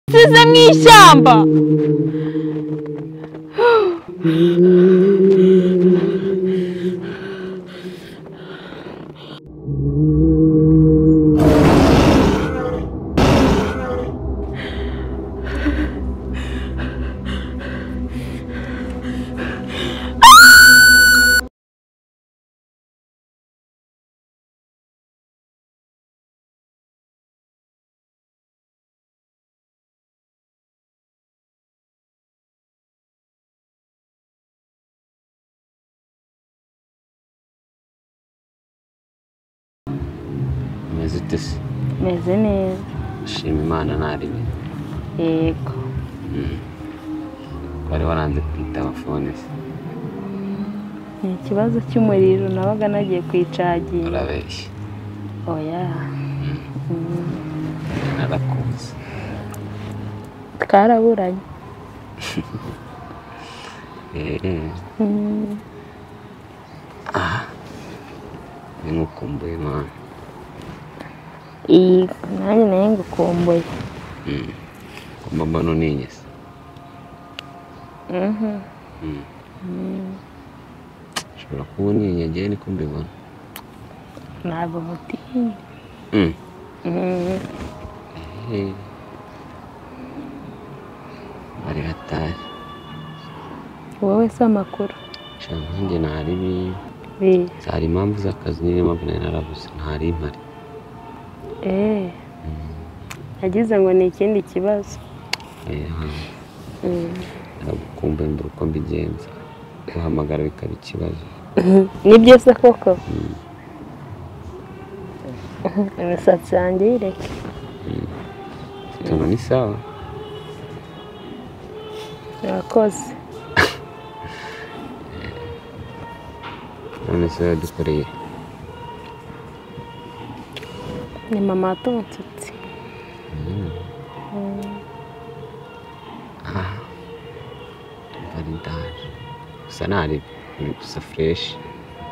Size mu ishyamba. Mezitese Meze neza. shima Imana naribi. Yego. Bari waranze kwitaba phone se. Ni ikibazo cy'umuriro nabaga nagiye kwicaginga. Urabeshya. Oya. Narakuze. Twaraburanye. Nimukumbuye Imana. Nanjye nayo ngukumbuye. Mama noninyese. Shobora kuba uninyegeye niko mbibona. Ntabwo mutinya. Ari hatari. Wowe se amakuru? Nanjye naribi. Zari impamvu z'akazi niyo mpamvu nari narabuze ntari impari. Nagize ngo ni ikindi kibazo. Naragukumbuye mbura uko mbigenza. Guhamagara bikaba ikibazo. Nibyo se koko? Imisatsi yanjye yireke. Tuno ni sawa. Urakoze. None se yadukoreye. Ni mama watunsutse. Bari ndaje. Gusa nari gusa fresh.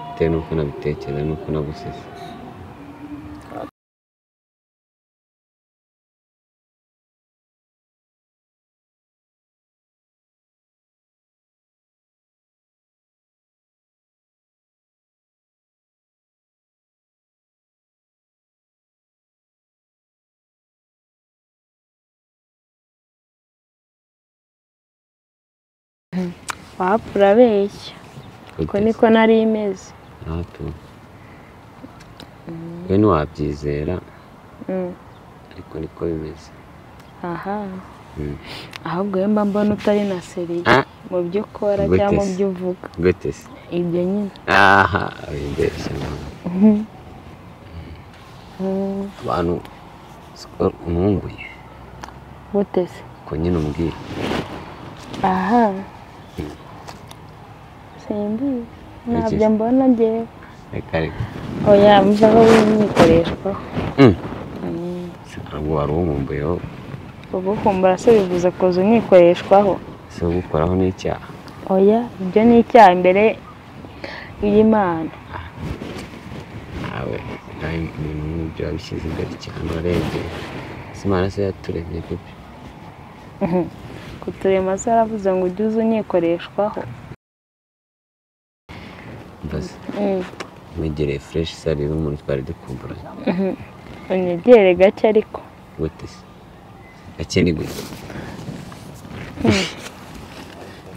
Bitewe nuko nabitekereza nuko nagusize. Wapfura abeshya. Uko niko nari imeze. We ntiwabyizera. Ariko niko bimeze. Ahubwo we mba mbona utari na seriye mu byo ukora cyangwa mu byo uvuga. Gute se? Ibyo nyine. Wibeshya nawe. Abantu umwunguye. Gute se? Ko nyine umbwira. Simbi. Ntabyo mbona njyewe. Reka. Oya mvaho wimwikoreshwaho. Ntabwo wari umwumbuyeho. Ubu kumbura se bivuze koza umwikoreshwaho. Si ugukoraho n'icyaha. Oya ibyo ni icyaha imbere y'Imana. Nawe ibintu nk'ibyo wabishyize imbere cyane warebye. Imana se yaturemye pepe. Kuturema se aravuze ngo ujye uza unyikoreshwaho. Mbaze. Mwegereye fresh sari n'umuntu twari dukumburanye. Unyegere gake ariko. Gute se? Gake ni gute?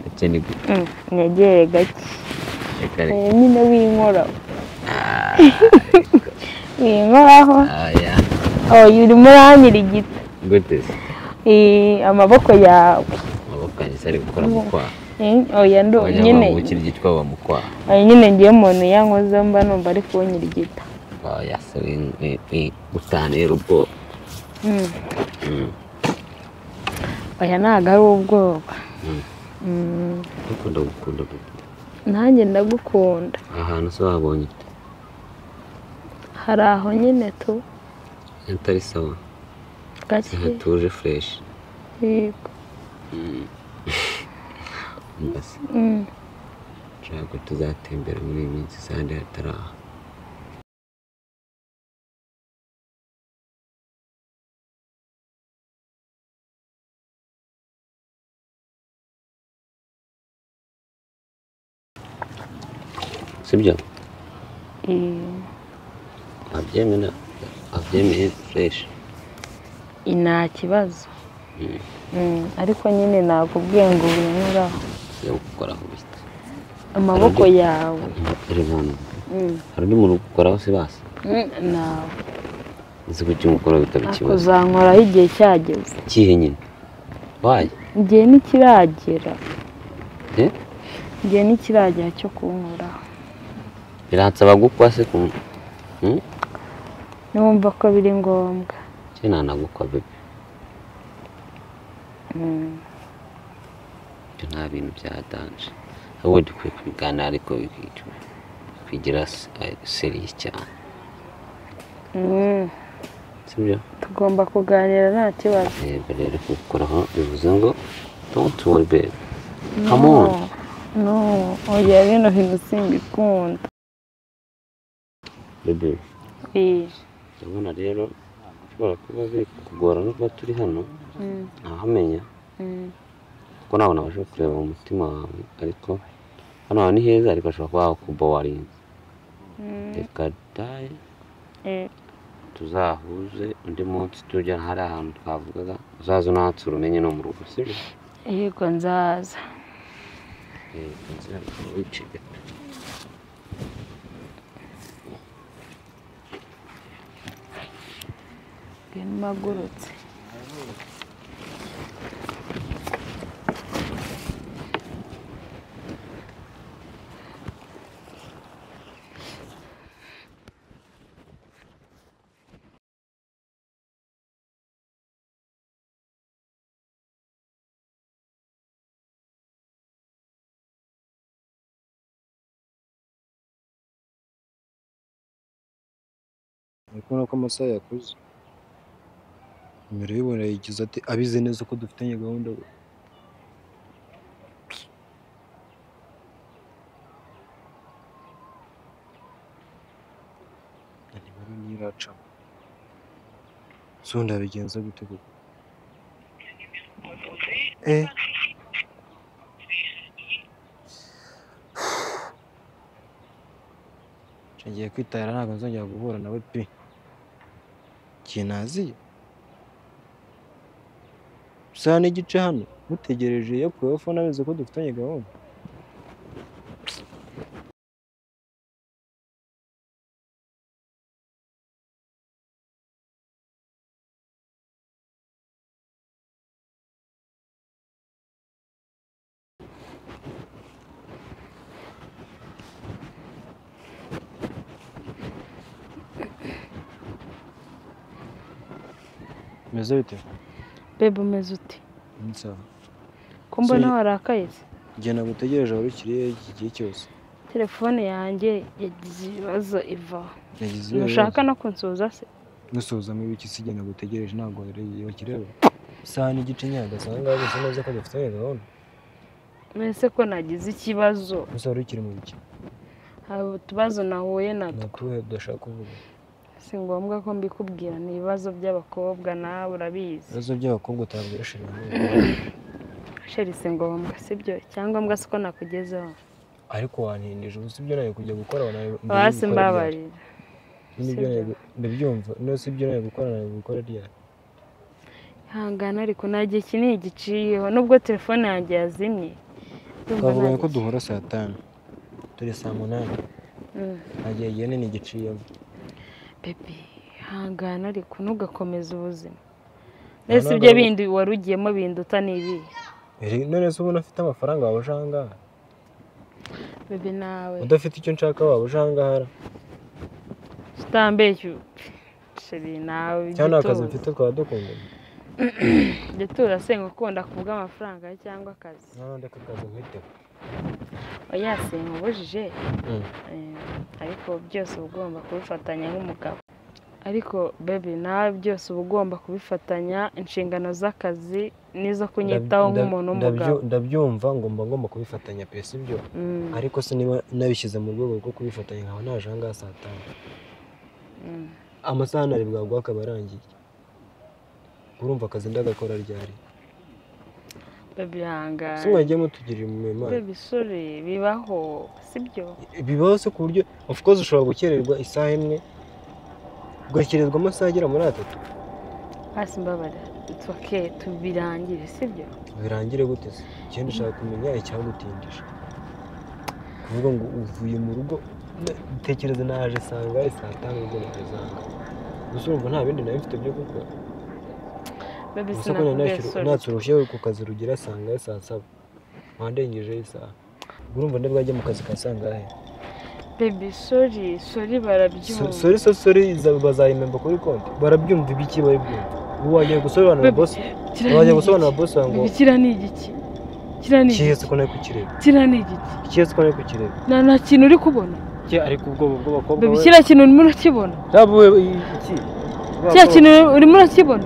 Gake ni gute? Unyegere gake. Reka. Nyine winkoraho. Winkoraho. Urimo uranyirigita. Gute se? Amaboko yawe. Amaboko yanjye ari gukora mu kwaha. Oya ndo nyine. Ukiri gitwa wa mu kwaha. Nyine ngiye umuntu yankoze mba numva ari kunyirigita. Oya se utanera ubwoba. Oya ntago ari ubwoba. Ukunda gukunda. Nanjye ndagukunda. Ahantu se wabonye ute? Hari aho nyine tu. Atari sawa. Gake. Hatuje fresh. Yego. Mbese. Nshaka tuzatembera muri iyi minsi sande hataraha. sibyo abyemeye fresh nta kibazo ariko nyine nakubwiye ngo winyuraho gukoraho bite amaboko yawe hari undi muntu gukoraho se basi nawe nzi ko cyumukora bitaba ikibazo uzankoraho igihe cyageze kihe nyine waye igihe ntikiragera igihe ntikiragera cyo kunkoraho biransaba gukwa se niwumva ko biri ngombwa nanagukwa bebe nta bintu byadanje ahubwo dukwiye kubiganira ariko bikigira serious cyane sibyo tugomba kuganira nta kibazo rero kukoraho bivuze ngo don't worry babe come on no oya bino bintu simbikunda bebe ndabona rero ushobora kuba biri kugora no kuba turi hano ntahamenya kuko nawe nabasha kureba mu mutima wawe ariko hano hantu ni heza ariko ashobora kuba wakuba warinze reka daye tuzahuze undi munsi tujya hari ahantu twavugaga uzaza unahatsura umenye no mu rugo sibyo yego nzaza wicaye magurutse urabona ko amasaha yakuze nimero y'ubona yigize ati abize neza ko dufitanye gahunda nimero ntiracamo so ndabigenza gute koko ngiye kwitahira ntabwo nzongera guhura nawe pe kinaziye saa n'igice hano mutegereje yakuyeho fone ameze ko dufitanye gahunda umeze bite bebe umeze ute sawa ko mbona warakaye se igihe nagutegereje wari ukiriye iki gihe cyose telefone yanjye yagize ibibazo iva ntushaka no kunsuhuza se gusuhuza mu biki se igihe nagutegereje ntabwo wakireba isaha n'igice nyagasanga gusa neza ko dufitanye gahunda mbese ko nagize ikibazo gusa wari ukiri mu biki hari utubazo nahuye natwo natuhe udashaka kuvuga si ngombwa ko mbikubwira ni ibibazo by'abakobwa nawe urabizi ibibazo by'abakobwa utabwira sheri sheri si ngombwa sibyo icyangombwa si ko nakugezeho ariko wantindije ubu sibyo nawe kujya gukora basi mbabarira ndabyumva no sibyo nawe gukora nawe gukora ryari ihangana ariko nta gihe kinini giciyeho nubwo telefone yanjye yazimye twavuga ko duhura saa 5 turi saa 8 nta gihe kinini giciyemo bebe ihangana ariko ntugakomeze ubuzima mbese ibyo bindi wari ugiyemo binduta n'ibi none se ubona afite amafaranga waba uje ahangaha bebe nawe udafite icyo nshaka waba uje ahangaha utambeshye sheri nawe cyane akazi mfite twaba dukundana njye turasenga ukunda kuvuga amafaranga cyangwa akazi ndeka akazi nkiteho oya senga ubujije ariko byose uba ugomba kubifatanya nk'umugabo ariko bebe nawe byose uba ugomba kubifatanya inshingano z'akazi n'izo kunyitaho nk'umuntu w'umugabo ndabyumva ngomba kubifatanya pe sibyo ariko se niba nabishyize mu rwego rwo kubifatanya nkaba naje ahangaha saa 5 amasaha nari bwagwa akaba arangiye urumva akazi ndagakora ryari baby hanga se mwagiye mutugirira umumaro baby sorry bibaho sibyo bibaho se ku buryo of course ushobora gukererwa isaha imwe ugakererwa amasaha agera muri 3 hasi mbabara it's okay tubirangire sibyo birangire gute se ikindi ushaka kumenya icyagutindije kuvuga ngo uvuye mu rugo tekereza naje sanga saa 5 ubwo nazanga gusa urumva nta bindi nayo mfite byo gukora baby gusa ko naturushye ku kazi rugira sanga saa 7 wandengeje isaha urumva ndabwajya mu kazi kasangahe baby sorry barabyumva sorry bazayimemba kuri konti barabyumva ibiki bayibyumva ubu wagiye gusobanura boss wagiye gusobanura boss ngo bikira ni igiki cyese ko nayo kukireba kira ni igiki cyese ko nayo kukireba nta kintu uri kubona ariko ubwo bakobwa baby kira kintu urimo urakibona tabuwe iki kira kintu urimo urakibona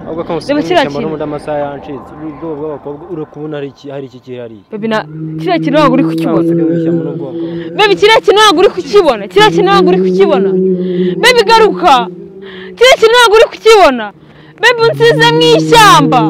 reba kira kintu muri amasaha yancitse ubwo bw'abakobwa urakubona hari iki kirari baby na kira kintu ntabwo uri kukibona baby kira kintu ntabwo uri kukibona kira kintu ntabwo uri kukibona baby garuka kira kintu ntabwo uri kukibona baby unsize mu ishyamba